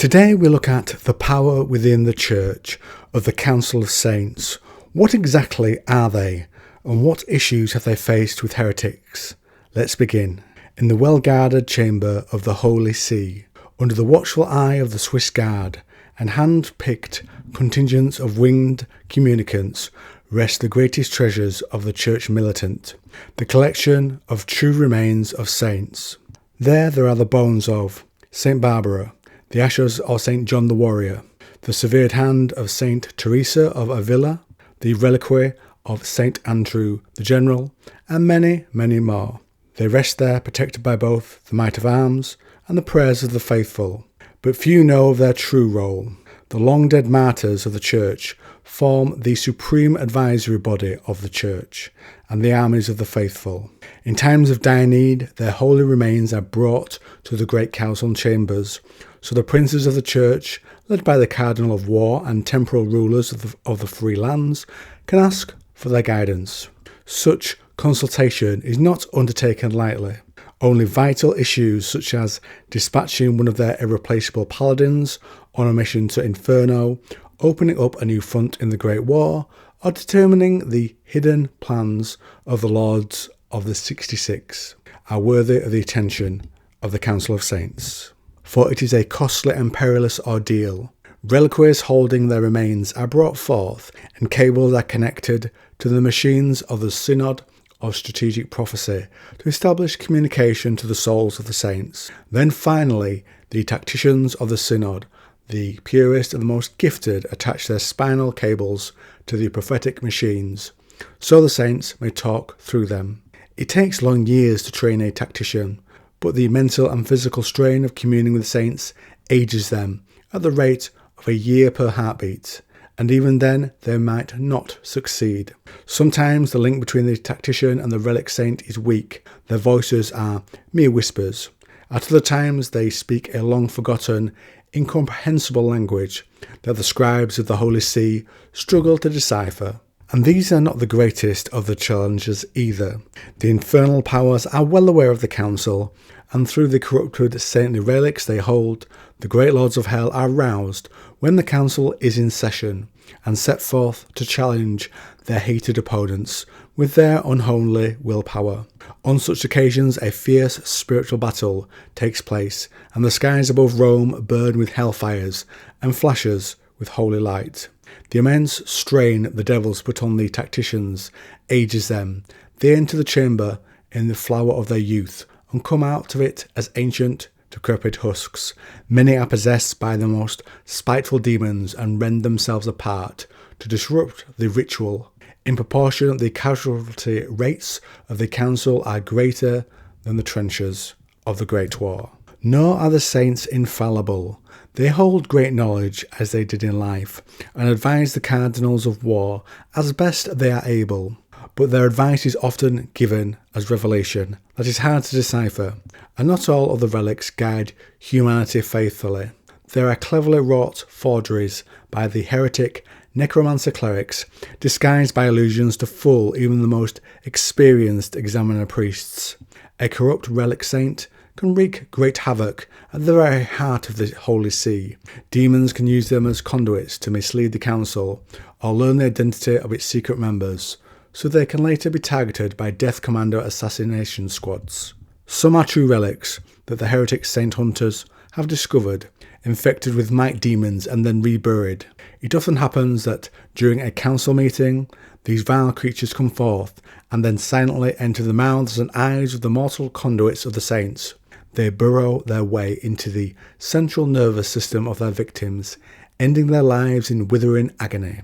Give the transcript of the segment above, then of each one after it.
Today we look at the power within the Church of the Council of Saints. What exactly are they, and what issues have they faced with heretics? Let's begin. In the well-guarded chamber of the Holy See, under the watchful eye of the Swiss Guard and hand-picked contingents of winged communicants, rest the greatest treasures of the Church militant, the collection of true remains of saints. There are the bones of St. Barbara, the ashes of St. John the Warrior, the severed hand of St. Teresa of Avila, the reliquary of St. Andrew the General, and many, many more. They rest there protected by both the might of arms and the prayers of the faithful. But few know of their true role. The long-dead martyrs of the Church form the supreme advisory body of the Church and the armies of the faithful. In times of dire need, their holy remains are brought to the great council chambers, so the princes of the Church, led by the Cardinal of War and temporal rulers of the free lands, can ask for their guidance. Such consultation is not undertaken lightly. Only vital issues such as dispatching one of their irreplaceable paladins on a mission to Inferno, opening up a new front in the Great War, or determining the hidden plans of the Lords of the 66 are worthy of the attention of the Council of Saints. For it is a costly and perilous ordeal. Reliquaries holding their remains are brought forth, and cables are connected to the machines of the Synod of Strategic Prophecy to establish communication to the souls of the saints. Then finally, the tacticians of the Synod, the purest and the most gifted, attach their spinal cables to the prophetic machines, so the saints may talk through them. It takes long years to train a tactician, but the mental and physical strain of communing with saints ages them at the rate of a year per heartbeat, and even then they might not succeed. Sometimes the link between the tactician and the relic saint is weak. Their voices are mere whispers. At other times they speak a long-forgotten, incomprehensible language that the scribes of the Holy See struggle to decipher. And these are not the greatest of the challenges either. The infernal powers are well aware of the council, and through the corrupted saintly relics they hold, the great lords of hell are roused when the council is in session, and set forth to challenge their hated opponents with their unholy willpower. On such occasions a fierce spiritual battle takes place, and the skies above Rome burn with hellfires and flashes with holy light. The immense strain the devils put on the tacticians ages them. They enter the chamber in the flower of their youth, and come out of it as ancient, decrepit husks. Many are possessed by the most spiteful demons and rend themselves apart to disrupt the ritual. In proportion, the casualty rates of the council are greater than the trenches of the Great War. Nor are the saints infallible. They hold great knowledge as they did in life, and advise the cardinals of war as best they are able. But their advice is often given as revelation that is hard to decipher, and not all of the relics guide humanity faithfully. There are cleverly wrought forgeries by the heretic necromancer clerics, disguised by allusions to fool even the most experienced examiner priests. A corrupt relic saint can wreak great havoc at the very heart of the Holy See. Demons can use them as conduits to mislead the council or learn the identity of its secret members, so they can later be targeted by Death Commando assassination squads. Some are true relics that the heretic saint hunters have discovered, infected with might demons and then reburied. It often happens that during a council meeting, these vile creatures come forth and then silently enter the mouths and eyes of the mortal conduits of the saints. They burrow their way into the central nervous system of their victims, ending their lives in withering agony.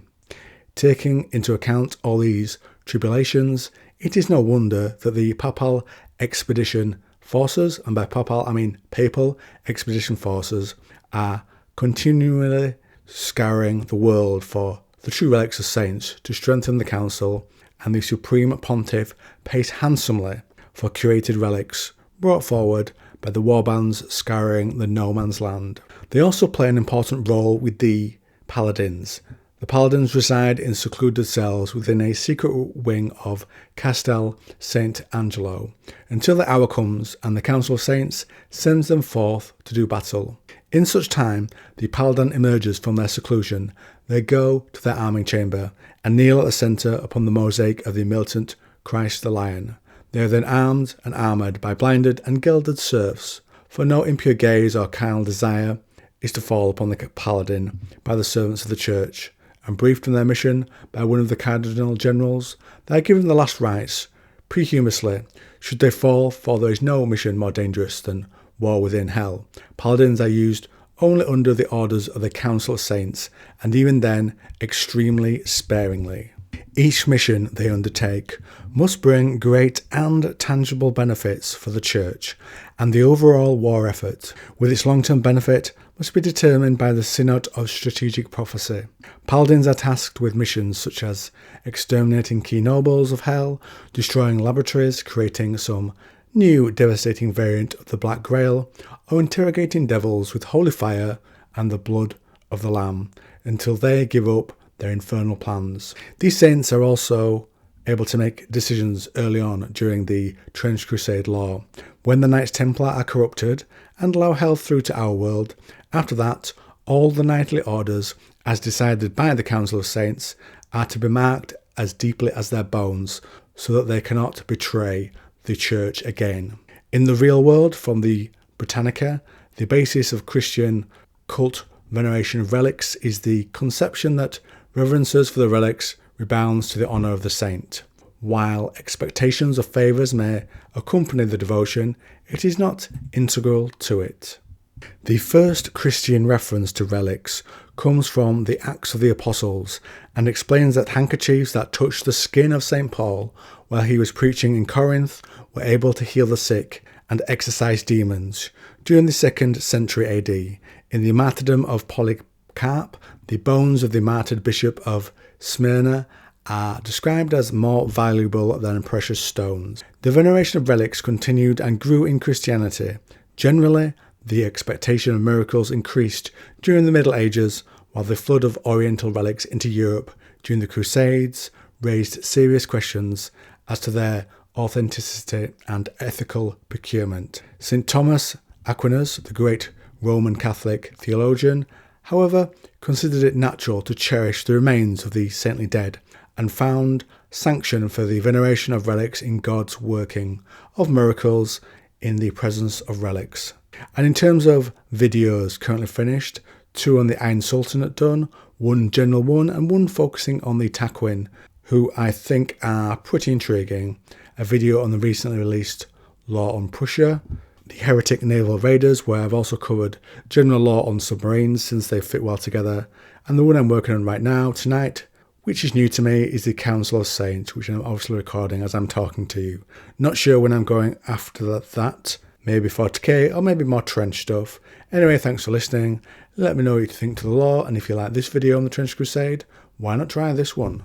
Taking into account all these tribulations, it is no wonder that the papal expedition forces, and by papal I mean papal expedition forces, are continually scouring the world for the true relics of saints to strengthen the council, and the supreme pontiff pays handsomely for curated relics brought forward by the warbands scouring the no man's land. They also play an important role with the Paladins. The Paladins reside in secluded cells within a secret wing of Castel St. Angelo until the hour comes and the Council of Saints sends them forth to do battle. In such time, the Paladin emerges from their seclusion. They go to their arming chamber and kneel at the centre upon the mosaic of the militant Christ the Lion. They are then armed and armoured by blinded and gilded serfs, for no impure gaze or carnal desire is to fall upon the Paladin by the servants of the Church, and briefed on their mission by one of the Cardinal Generals, they are given the last rites, prehumously, should they fall, for there is no mission more dangerous than war within hell. Paladins are used only under the orders of the Council of Saints, and even then extremely sparingly. Each mission they undertake must bring great and tangible benefits for the Church, and the overall war effort, with its long-term benefit, must be determined by the Synod of Strategic Prophecy. Paladins are tasked with missions such as exterminating key nobles of hell, destroying laboratories, creating some new devastating variant of the Black Grail, or interrogating devils with holy fire and the blood of the Lamb, until they give up their infernal plans. These saints are also able to make decisions early on during the Trench Crusade law, when the Knights Templar are corrupted and allow hell through to our world. After that, all the knightly orders, as decided by the Council of Saints, are to be marked as deeply as their bones, so that they cannot betray the Church again. In the real world, from the Britannica, the basis of Christian cult veneration of relics is the conception that reverences for the relics rebounds to the honour of the saint. While expectations of favours may accompany the devotion, it is not integral to it. The first Christian reference to relics comes from the Acts of the Apostles and explains that handkerchiefs that touched the skin of St. Paul while he was preaching in Corinth were able to heal the sick and exorcise demons. During the 2nd century AD, in the martyrdom of Polycarp, the bones of the martyred bishop of Smyrna are described as more valuable than precious stones. The veneration of relics continued and grew in Christianity. Generally, the expectation of miracles increased during the Middle Ages, while the flood of Oriental relics into Europe during the Crusades raised serious questions as to their authenticity and ethical procurement. St. Thomas Aquinas, the great Roman Catholic theologian, however, considered it natural to cherish the remains of the saintly dead, and found sanction for the veneration of relics in God's working of miracles in the presence of relics. And in terms of videos currently finished, 2 on the Iron Sultanate done, 1 general one, and 1 focusing on the Taquin, who I think are pretty intriguing. A video on the recently released Law on Prussia, the heretic naval raiders, where I've also covered general law on submarines since they fit well together, and the one I'm working on right now, tonight, which is new to me, is the Council of Saints, which I'm obviously recording as I'm talking to you. Not sure when I'm going after that, maybe 40k or maybe more trench stuff. Anyway, thanks for listening. Let me know what you think to the law, and if you like this video on the Trench Crusade, why not try this one?